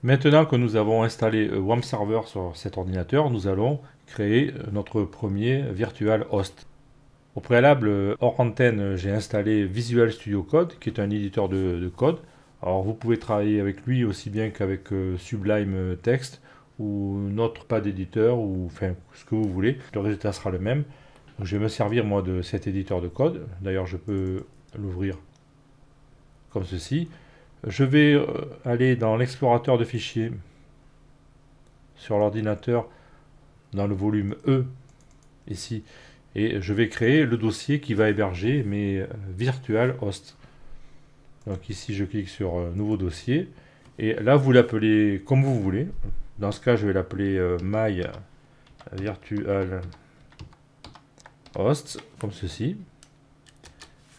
Maintenant que nous avons installé WAMP Server sur cet ordinateur, nous allons créer notre premier virtual host. Au préalable, hors antenne, j'ai installé Visual Studio Code, qui est un éditeur de code. Alors vous pouvez travailler avec lui aussi bien qu'avec Sublime Text ou notre pas d'éditeur, ou enfin ce que vous voulez. Le résultat sera le même. Donc, je vais me servir moi de cet éditeur de code. D'ailleurs, je peux l'ouvrir comme ceci. Je vais aller dans l'explorateur de fichiers sur l'ordinateur, dans le volume E, ici, et je vais créer le dossier qui va héberger mes virtual hosts. Donc ici, je clique sur Nouveau dossier, et là, vous l'appelez comme vous voulez. Dans ce cas, je vais l'appeler My Virtual Host, comme ceci.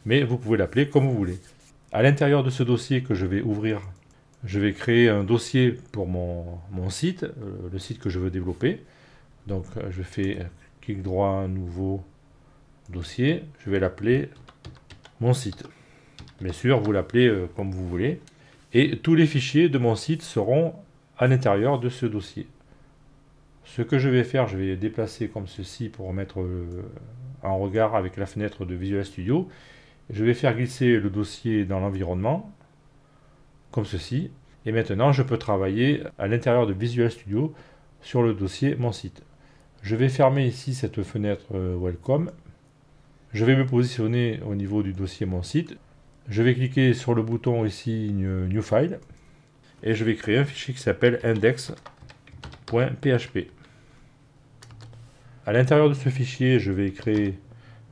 Mais vous pouvez l'appeler comme vous voulez. À l'intérieur de ce dossier que je vais ouvrir, je vais créer un dossier pour mon site, le site que je veux développer. Donc je fais clic droit, nouveau dossier, je vais l'appeler mon site. Bien sûr, vous l'appelez comme vous voulez. Et tous les fichiers de mon site seront à l'intérieur de ce dossier. Ce que je vais faire, je vais déplacer comme ceci pour mettre en regard avec la fenêtre de Visual Studio. Je vais faire glisser le dossier dans l'environnement, comme ceci. Et maintenant, je peux travailler à l'intérieur de Visual Studio sur le dossier Mon site. Je vais fermer ici cette fenêtre Welcome. Je vais me positionner au niveau du dossier Mon site. Je vais cliquer sur le bouton ici New File. Et je vais créer un fichier qui s'appelle index.php. À l'intérieur de ce fichier, je vais créer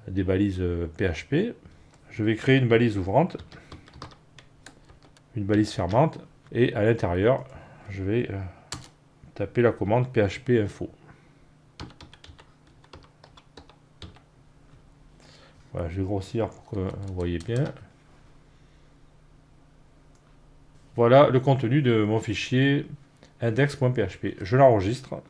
des balises PHP. Je vais créer une balise ouvrante, une balise fermante, et à l'intérieur, je vais taper la commande php info. Voilà, je vais grossir pour que vous voyez bien. Voilà le contenu de mon fichier index.php. Je l'enregistre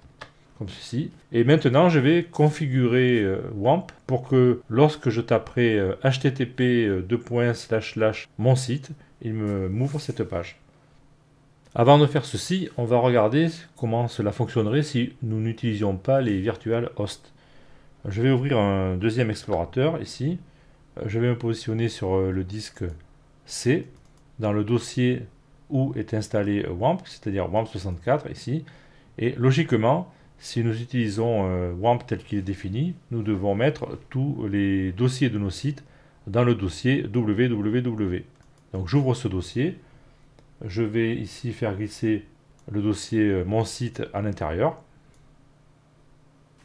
comme ceci. Et maintenant, je vais configurer WAMP pour que lorsque je taperai http:// mon site, il m'ouvre cette page. Avant de faire ceci, on va regarder comment cela fonctionnerait si nous n'utilisions pas les virtual hosts. Je vais ouvrir un deuxième explorateur ici. Je vais me positionner sur le disque C, dans le dossier où est installé WAMP, c'est-à-dire WAMP64 ici. Et logiquement, si nous utilisons WAMP tel qu'il est défini, nous devons mettre tous les dossiers de nos sites dans le dossier www. Donc j'ouvre ce dossier. Je vais ici faire glisser le dossier Mon site à l'intérieur.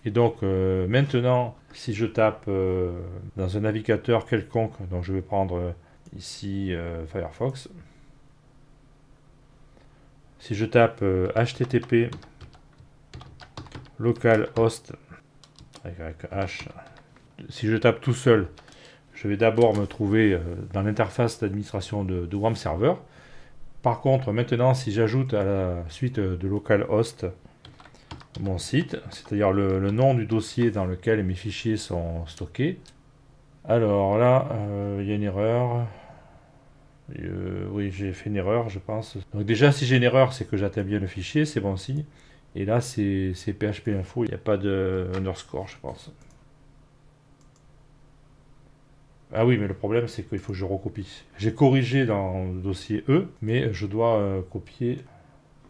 Et donc maintenant, si je tape dans un navigateur quelconque, donc je vais prendre ici Firefox. Si je tape http localhost avec H, si je tape tout seul, je vais d'abord me trouver dans l'interface d'administration de WAMP Server. Par contre, maintenant, si j'ajoute à la suite de localhost mon site, c'est-à-dire le nom du dossier dans lequel mes fichiers sont stockés, alors là, il y a une erreur. Oui, j'ai fait une erreur, je pense. Donc déjà, si j'ai une erreur, c'est que j'atteins bien le fichier, c'est bon signe. Et là, c'est PHP info, il n'y a pas de underscore, je pense. Ah oui, mais le problème, c'est qu'il faut que je recopie. J'ai corrigé dans le dossier E, mais je dois copier.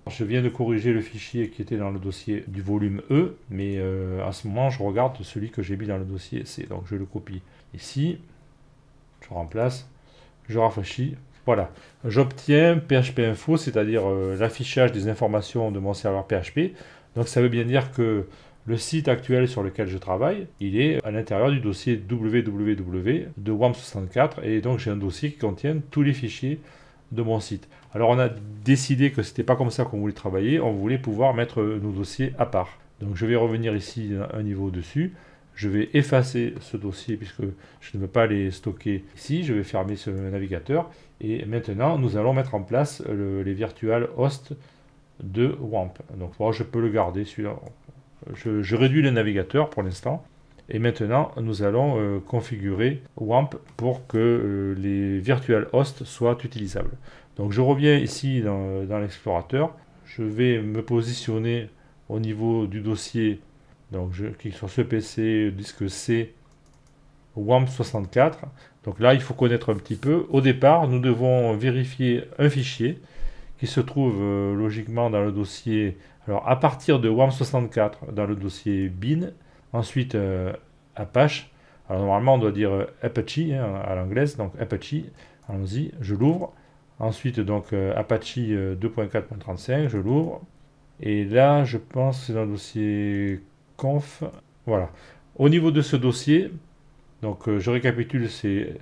Je viens de corriger le fichier qui était dans le dossier du volume E, mais à ce moment, je regarde celui que j'ai mis dans le dossier C. Donc, je le copie ici, je remplace, je rafraîchis. Voilà, j'obtiens PHP info, c'est-à-dire l'affichage des informations de mon serveur PHP. Donc, ça veut bien dire que le site actuel sur lequel je travaille, il est à l'intérieur du dossier www de WAMP64, et donc j'ai un dossier qui contient tous les fichiers de mon site. Alors on a décidé que c'était pas comme ça qu'on voulait travailler, on voulait pouvoir mettre nos dossiers à part. Donc je vais revenir ici un niveau dessus, je vais effacer ce dossier puisque je ne veux pas les stocker ici, je vais fermer ce navigateur, et maintenant nous allons mettre en place les virtual hosts de WAMP. Donc moi je peux le garder celui-là. Je réduis le navigateur pour l'instant. Et maintenant, nous allons configurer WAMP pour que les virtual hosts soient utilisables. Donc je reviens ici dans l'explorateur. je vais me positionner au niveau du dossier. Donc je clique sur ce PC, disque C, WAMP64. Donc là, il faut connaître un petit peu. Au départ, nous devons vérifier un fichier qui se trouve logiquement dans le dossier. Alors à partir de WAMP64, dans le dossier bin, ensuite Apache. Alors normalement, on doit dire Apache hein, à l'anglaise, donc Apache. Allons-y, je l'ouvre. Ensuite, donc Apache 2.4.35, je l'ouvre. Et là, je pense que c'est dans le dossier conf. Voilà. Au niveau de ce dossier, donc je récapitule, c'est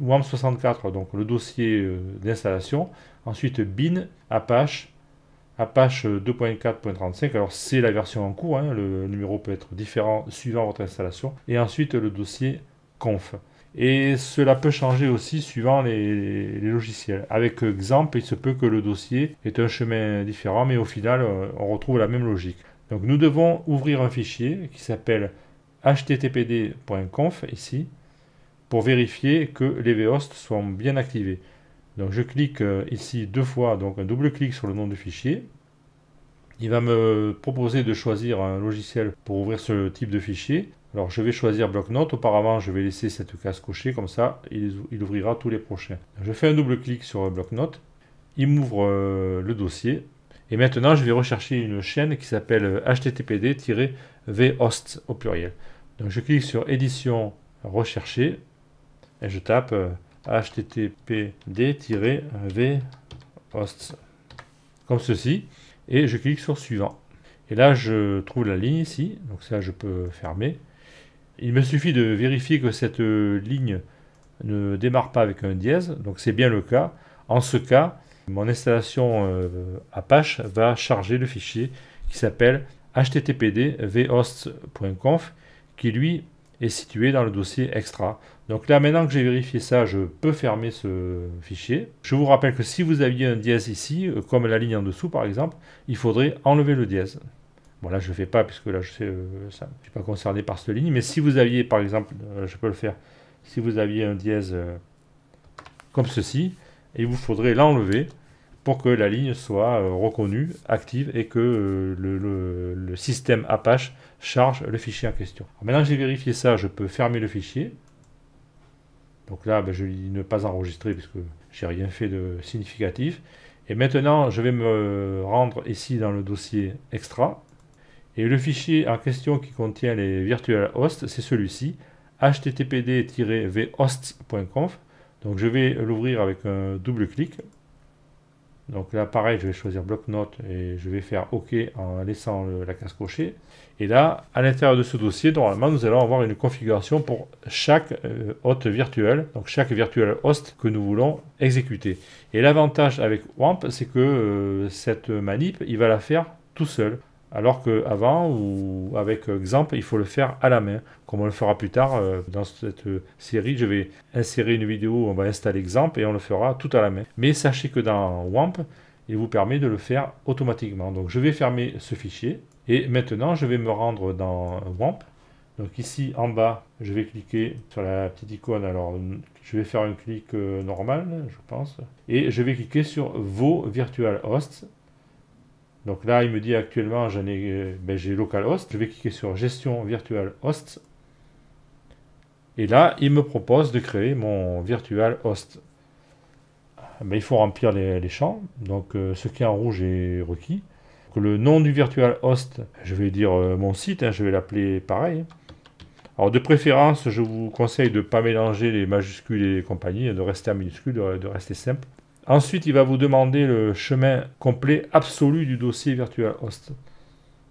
WAMP64, donc le dossier d'installation. Ensuite, bin, Apache 2.4.35. Alors c'est la version en cours, hein, le numéro peut être différent suivant votre installation. Et ensuite le dossier conf. Et cela peut changer aussi suivant les logiciels. Avec XAMPP, il se peut que le dossier ait un chemin différent, mais au final, on retrouve la même logique. Donc nous devons ouvrir un fichier qui s'appelle httpd.conf ici, pour vérifier que les vhosts sont bien activés. Donc je clique ici deux fois, donc un double clic sur le nom du fichier. Il va me proposer de choisir un logiciel pour ouvrir ce type de fichier. Alors je vais choisir bloc-notes. Auparavant, je vais laisser cette case cochée, comme ça il ouvrira tous les prochains. Je fais un double clic sur bloc-notes. Il m'ouvre le dossier. Et maintenant, je vais rechercher une chaîne qui s'appelle httpd-vhosts au pluriel. Donc je clique sur édition rechercher et je tape httpd-vhosts comme ceci et je clique sur suivant. Et là, je trouve la ligne ici, donc ça, je peux fermer. Il me suffit de vérifier que cette ligne ne démarre pas avec un dièse, donc c'est bien le cas. En ce cas, mon installation Apache va charger le fichier qui s'appelle httpd-vhosts.conf, qui lui est situé dans le dossier extra. Donc là, maintenant que j'ai vérifié ça, je peux fermer ce fichier. Je vous rappelle que si vous aviez un dièse ici, comme la ligne en dessous par exemple, il faudrait enlever le dièse. Bon là je ne le fais pas puisque là je sais ça, je ne suis pas concerné par cette ligne, mais si vous aviez par exemple, je peux le faire, si vous aviez un dièse comme ceci, il vous faudrait l'enlever pour que la ligne soit reconnue, active et que le système Apache charge le fichier en question. Alors maintenant que j'ai vérifié ça, je peux fermer le fichier. Donc là, je dis ne pas enregistrer puisque j'ai rien fait de significatif. Et maintenant, je vais me rendre ici dans le dossier extra. Et le fichier en question qui contient les virtual hosts, c'est celui-ci, httpd-vhosts.conf. Donc je vais l'ouvrir avec un double clic. Donc là, pareil, je vais choisir bloc-notes et je vais faire OK en laissant la case cochée. Et là, à l'intérieur de ce dossier, normalement, nous allons avoir une configuration pour chaque hôte virtuel, donc chaque virtual host que nous voulons exécuter. Et l'avantage avec WAMP, c'est que cette manip, il va la faire tout seul. Alors qu'avant, ou avec XAMPP, il faut le faire à la main, comme on le fera plus tard dans cette série. Je vais insérer une vidéo où on va installer XAMPP et on le fera tout à la main. Mais sachez que dans WAMP, il vous permet de le faire automatiquement. Donc je vais fermer ce fichier. Et maintenant, je vais me rendre dans WAMP. Donc ici, en bas, je vais cliquer sur la petite icône. Alors, je vais faire un clic normal, je pense. Et je vais cliquer sur vos virtual hosts. Donc là, il me dit actuellement, j'ai localhost. Je vais cliquer sur gestion virtual host. Et là, il me propose de créer mon virtual host. Il faut remplir les champs. Donc ce qui est en rouge est requis. Donc, le nom du virtual host, je vais dire mon site. Je vais l'appeler pareil. Alors de préférence, je vous conseille de ne pas mélanger les majuscules et les compagnies, de rester en minuscule, de rester simple. Ensuite, il va vous demander le chemin complet absolu du dossier virtual host.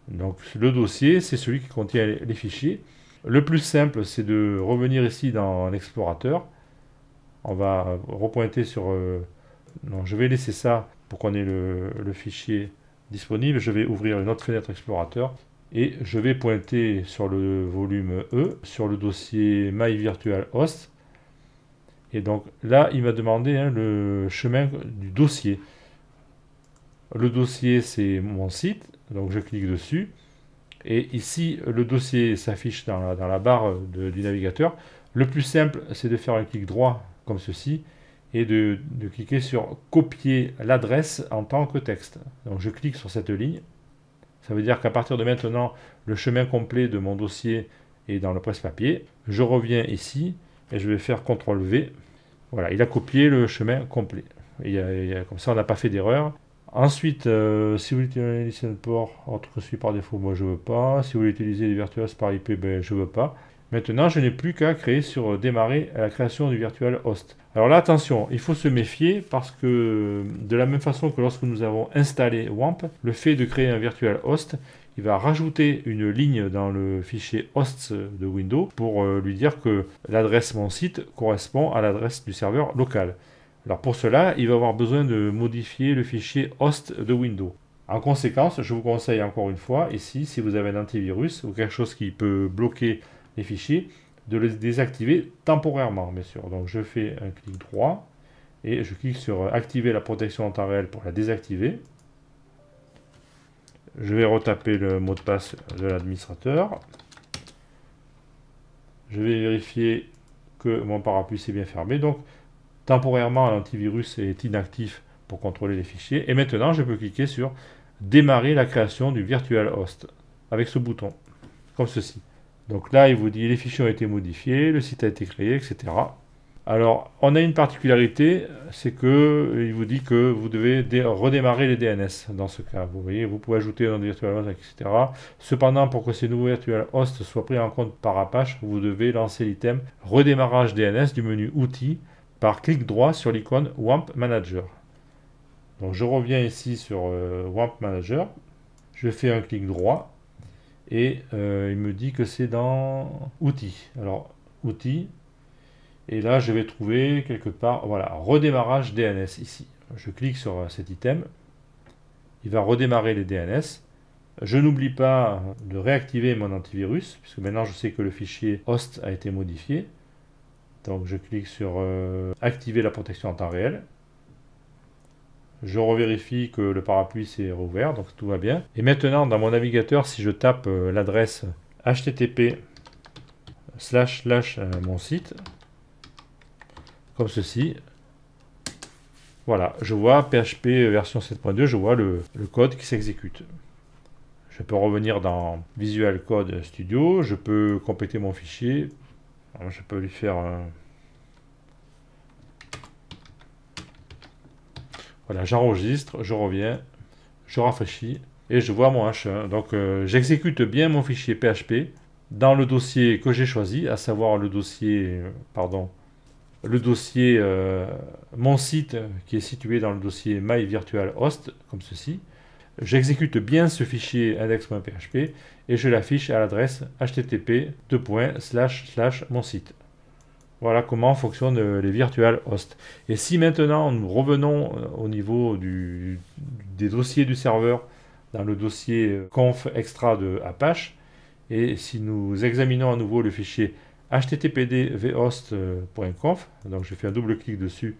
Donc, le dossier, c'est celui qui contient les fichiers. Le plus simple, c'est de revenir ici dans l'explorateur. On va repointer sur... non, je vais laisser ça pour qu'on ait le fichier disponible. Je vais ouvrir une autre fenêtre explorateur. Et je vais pointer sur le volume E, sur le dossier My Virtual Host. Et donc là, il m'a demandé le chemin du dossier. Le dossier, c'est mon site. Donc je clique dessus. Et ici, le dossier s'affiche dans la barre du navigateur. Le plus simple, c'est de faire un clic droit comme ceci. et de cliquer sur copier l'adresse en tant que texte. Donc je clique sur cette ligne. Ça veut dire qu'à partir de maintenant, le chemin complet de mon dossier est dans le presse-papier. Je reviens ici et je vais faire CTRL V. Voilà, il a copié le chemin complet. Comme ça, on n'a pas fait d'erreur. Ensuite, si vous utilisez Listen Port, autre que celui par défaut, moi je ne veux pas. Si vous voulez utiliser les Virtual Host par IP, ben, je ne veux pas. Maintenant, je n'ai plus qu'à créer sur démarrer la création du virtual host. Alors là, attention, il faut se méfier parce que de la même façon que lorsque nous avons installé WAMP, le fait de créer un virtual host, il va rajouter une ligne dans le fichier hosts de Windows pour lui dire que l'adresse mon site correspond à l'adresse du serveur local. Alors pour cela, il va avoir besoin de modifier le fichier host de Windows. En conséquence, je vous conseille encore une fois, ici, si vous avez un antivirus ou quelque chose qui peut bloquer les fichiers, de les désactiver temporairement, bien sûr. Donc je fais un clic droit et je clique sur activer la protection en temps réel pour la désactiver. Je vais retaper le mot de passe de l'administrateur. Je vais vérifier que mon parapluie s'est bien fermé. Donc temporairement, l'antivirus est inactif pour contrôler les fichiers. Et maintenant, je peux cliquer sur démarrer la création du virtual host avec ce bouton, comme ceci. Donc là, il vous dit les fichiers ont été modifiés, le site a été créé, etc. Alors, on a une particularité, c'est que il vous dit que vous devez redémarrer les DNS dans ce cas. Vous voyez, vous pouvez ajouter un nom de virtual host, etc. Cependant, pour que ces nouveaux virtual hosts soient pris en compte par Apache, vous devez lancer l'item redémarrage DNS du menu outils par clic droit sur l'icône WAMP Manager. Donc je reviens ici sur WAMP Manager, je fais un clic droit et il me dit que c'est dans outils. Alors outils, et là je vais trouver quelque part, voilà, redémarrage DNS ici. Je clique sur cet item, il va redémarrer les DNS. Je n'oublie pas de réactiver mon antivirus, puisque maintenant je sais que le fichier host a été modifié. Donc je clique sur activer la protection en temps réel. Je revérifie que le parapluie s'est rouvert, donc tout va bien. Et maintenant, dans mon navigateur, si je tape l'adresse http / mon site, comme ceci, voilà, je vois PHP version 7.2, je vois le code qui s'exécute. Je peux revenir dans Visual Code Studio, je peux compléter mon fichier. Alors, je peux lui faire un... Voilà, j'enregistre, je reviens, je rafraîchis et je vois mon H1. Donc j'exécute bien mon fichier PHP dans le dossier que j'ai choisi, à savoir le dossier, mon site qui est situé dans le dossier My Virtual Host, comme ceci. J'exécute bien ce fichier index.php et je l'affiche à l'adresse http:// mon site. Voilà comment fonctionnent les virtual hosts. Et si maintenant nous revenons au niveau des dossiers du serveur dans le dossier conf extra de Apache, et si nous examinons à nouveau le fichier httpd vhost.conf, donc je fais un double clic dessus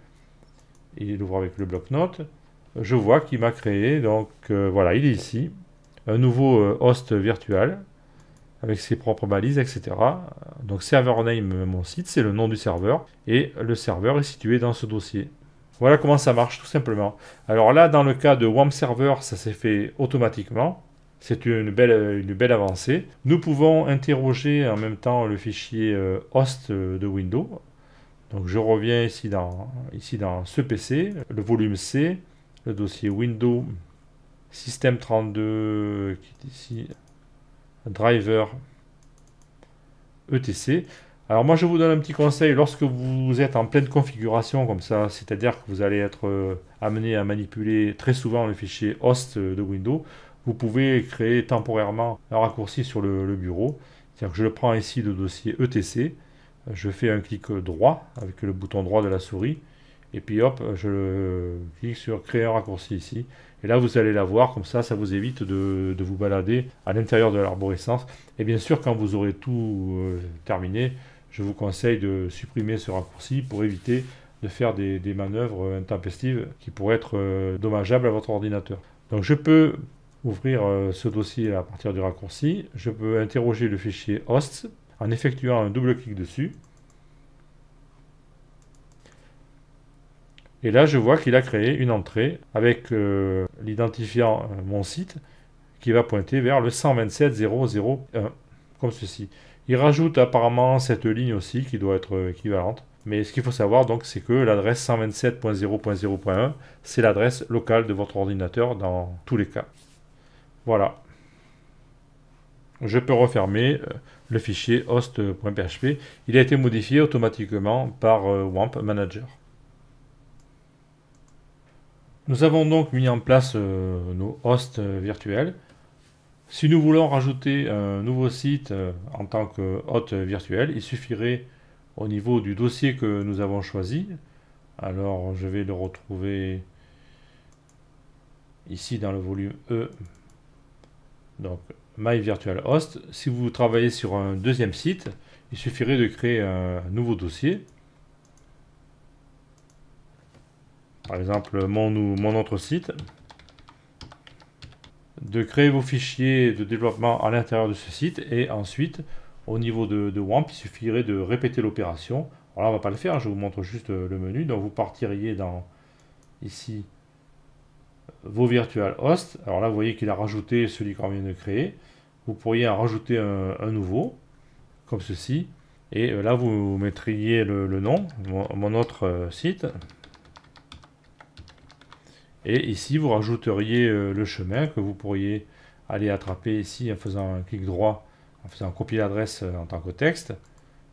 et il ouvre avec le bloc-notes, je vois qu'il m'a créé, donc voilà, il est ici, un nouveau host virtual avec ses propres balises, etc. Donc server name, mon site, c'est le nom du serveur, et le serveur est situé dans ce dossier. Voilà comment ça marche, tout simplement. Alors là, dans le cas de WAMP Server, ça s'est fait automatiquement. C'est une belle avancée. Nous pouvons interroger en même temps le fichier host de Windows. Donc je reviens ici dans ce PC, le volume C, le dossier Windows, System32, qui est ici, driver etc. Alors moi je vous donne un petit conseil, lorsque vous êtes en pleine configuration comme ça, c'est-à-dire que vous allez être amené à manipuler très souvent le fichier host de Windows, vous pouvez créer temporairement un raccourci sur le bureau. C'est-à-dire que je le prends ici, le dossier etc. Je fais un clic droit avec le bouton droit de la souris et puis hop, je clique sur créer un raccourci ici. Et là, vous allez la voir, comme ça vous évite de vous balader à l'intérieur de l'arborescence. Et bien sûr, quand vous aurez tout terminé, je vous conseille de supprimer ce raccourci pour éviter de faire des manœuvres intempestives qui pourraient être dommageables à votre ordinateur. Donc je peux ouvrir ce dossier à partir du raccourci. Je peux interroger le fichier host en effectuant un double clic dessus. Et là, je vois qu'il a créé une entrée avec l'identifiant mon site qui va pointer vers le 127.0.0.1, comme ceci. Il rajoute apparemment cette ligne aussi qui doit être équivalente. Mais ce qu'il faut savoir donc, c'est que l'adresse 127.0.0.1, c'est l'adresse locale de votre ordinateur dans tous les cas. Voilà. Je peux refermer le fichier host.php. Il a été modifié automatiquement par WAMP Manager. Nous avons donc mis en place nos hosts virtuels. Si nous voulons rajouter un nouveau site en tant que hôte virtuel, il suffirait au niveau du dossier que nous avons choisi. Alors je vais le retrouver ici dans le volume E. Donc My Virtual Host. Si vous travaillez sur un deuxième site, il suffirait de créer un nouveau dossier. Par exemple, mon autre site. De créer vos fichiers de développement à l'intérieur de ce site. Et ensuite, au niveau de WAMP, il suffirait de répéter l'opération. Alors là, on ne va pas le faire, je vous montre juste le menu. Donc vous partiriez dans, ici, vos virtual hosts. Alors là, vous voyez qu'il a rajouté celui qu'on vient de créer. Vous pourriez en rajouter un nouveau, comme ceci. Et là, vous mettriez le nom, mon autre site. Et ici, vous rajouteriez le chemin que vous pourriez aller attraper ici en faisant un clic droit, en faisant copier l'adresse en tant que texte.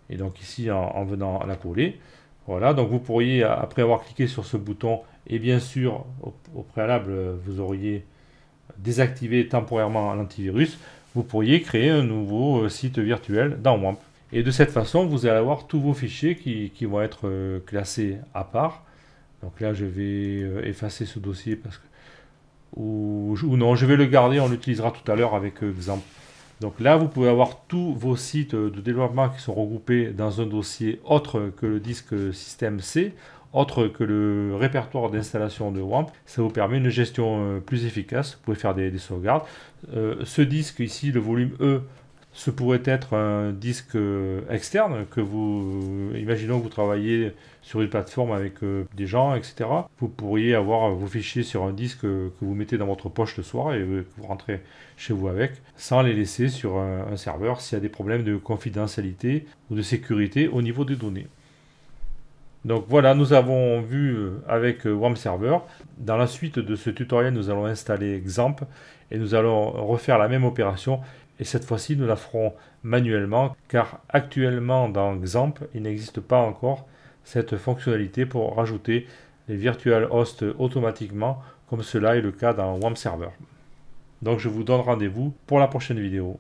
Et donc ici, en venant la coller. Voilà, donc vous pourriez, après avoir cliqué sur ce bouton, et bien sûr, au préalable, vous auriez désactivé temporairement l'antivirus, vous pourriez créer un nouveau site virtuel dans WAMP. Et de cette façon, vous allez avoir tous vos fichiers qui vont être classés à part. Donc là, je vais effacer ce dossier parce que ou non, je vais le garder, on l'utilisera tout à l'heure avec exemple. Donc là, vous pouvez avoir tous vos sites de développement qui sont regroupés dans un dossier autre que le disque système C, autre que le répertoire d'installation de WAMP. Ça vous permet une gestion plus efficace. Vous pouvez faire des sauvegardes. Ce disque ici, le volume E, ce pourrait être un disque externe que imaginons que vous travaillez sur une plateforme avec des gens, etc. Vous pourriez avoir vos fichiers sur un disque que vous mettez dans votre poche le soir et que vous rentrez chez vous avec, sans les laisser sur un serveur s'il y a des problèmes de confidentialité ou de sécurité au niveau des données. Donc voilà, nous avons vu avec WAMP Server. Dans la suite de ce tutoriel, nous allons installer XAMPP et nous allons refaire la même opération. Et cette fois-ci, nous la ferons manuellement, car actuellement dans XAMPP, il n'existe pas encore cette fonctionnalité pour rajouter les virtual hosts automatiquement, comme cela est le cas dans WAMP Server. Donc je vous donne rendez-vous pour la prochaine vidéo.